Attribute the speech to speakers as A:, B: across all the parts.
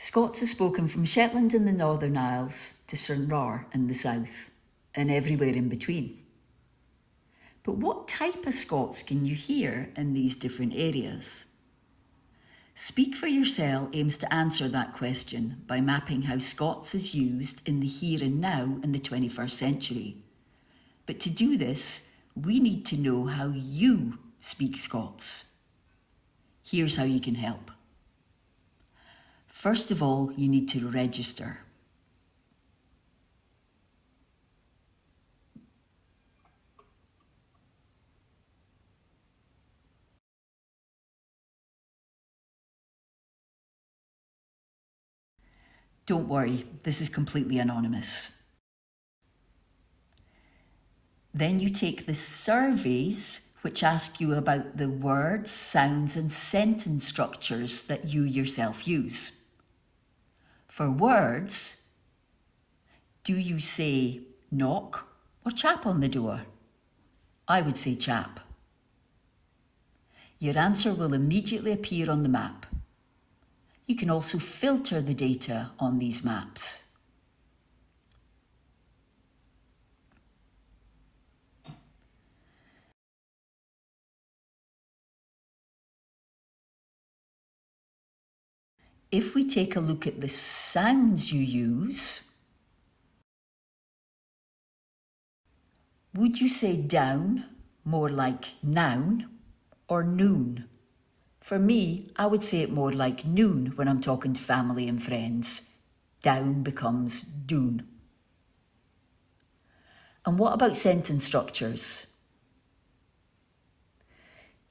A: Scots is spoken from Shetland in the Northern Isles to Stranraer in the south, and everywhere in between. But what type of Scots can you hear in these different areas? Speak For Yersel aims to answer that question by mapping how Scots is used in the here and now in the 21st century. But to do this, we need to know how you speak Scots. Here's how you can help. First of all, you need to register. Don't worry, this is completely anonymous. Then you take the surveys which ask you about the words, sounds and sentence structures that you yourself use. For words, do you say knock or chap on the door? I would say chap. Your answer will immediately appear on the map. You can also filter the data on these maps. If we take a look at the sounds you use, would you say down, more like noun, or noon? For me, I would say it more like noon when I'm talking to family and friends. Down becomes doon. And what about sentence structures?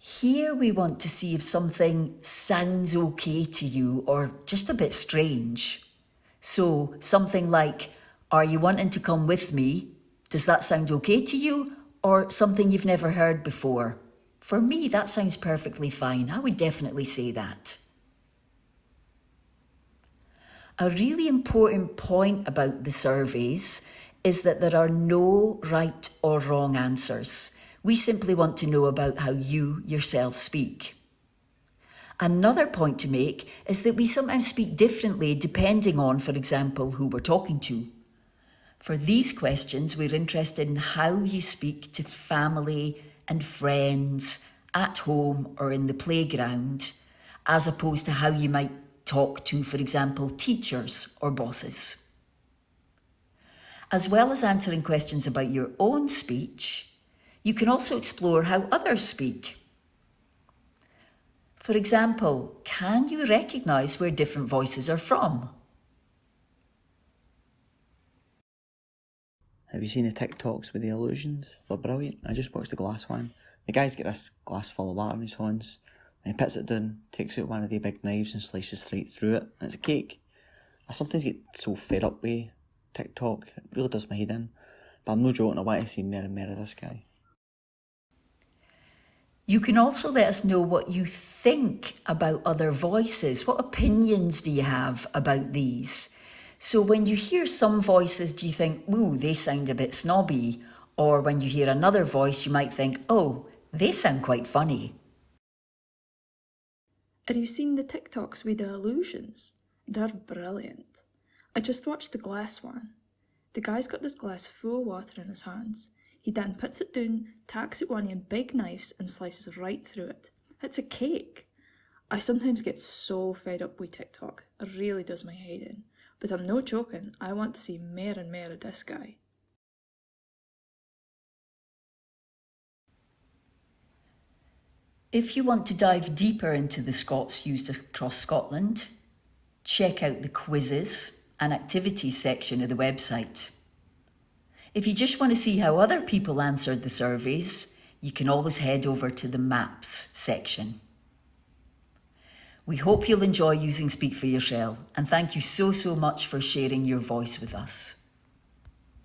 A: Here we want to see if something sounds okay to you or just a bit strange. So something like, are you wanting to come with me? Does that sound okay to you? Or something you've never heard before? For me, that sounds perfectly fine. I would definitely say that. A really important point about the surveys is that there are no right or wrong answers. We simply want to know about how you yourself speak. Another point to make is that we sometimes speak differently depending on, for example, who we're talking to. For these questions, we're interested in how you speak to family and friends at home or in the playground, as opposed to how you might talk to, for example, teachers or bosses. As well as answering questions about your own speech, you can also explore how others speak. For example, can you recognise where different voices are from?
B: Have you seen the TikToks with the illusions? They're brilliant. I just watched the glass one. The guy's got this glass full of water in his hands, and he puts it down, takes out one of the big knives and slices straight through it, and it's a cake. I sometimes get so fed up with TikTok, it really does my head in. But I'm no joking, I want to see more and more of this guy.
A: You can also let us know what you think about other voices. What opinions do you have about these? So when you hear some voices, do you think, ooh, they sound a bit snobby? Or when you hear another voice, you might think, oh, they sound quite funny.
C: Have you seen the TikToks with the illusions? They're brilliant. I just watched the glass one. The guy's got this glass full of water in his hands. He then puts it down, tacks out one of them big knives and slices right through it. It's a cake. I sometimes get so fed up with TikTok. It really does my head in. But I'm no joking, I want to see more and more of this guy.
A: If you want to dive deeper into the Scots used across Scotland, check out the quizzes and activities section of the website. If you just want to see how other people answered the surveys, you can always head over to the Maps section. We hope you'll enjoy using Speak For Yersel, and thank you so much for sharing your voice with us.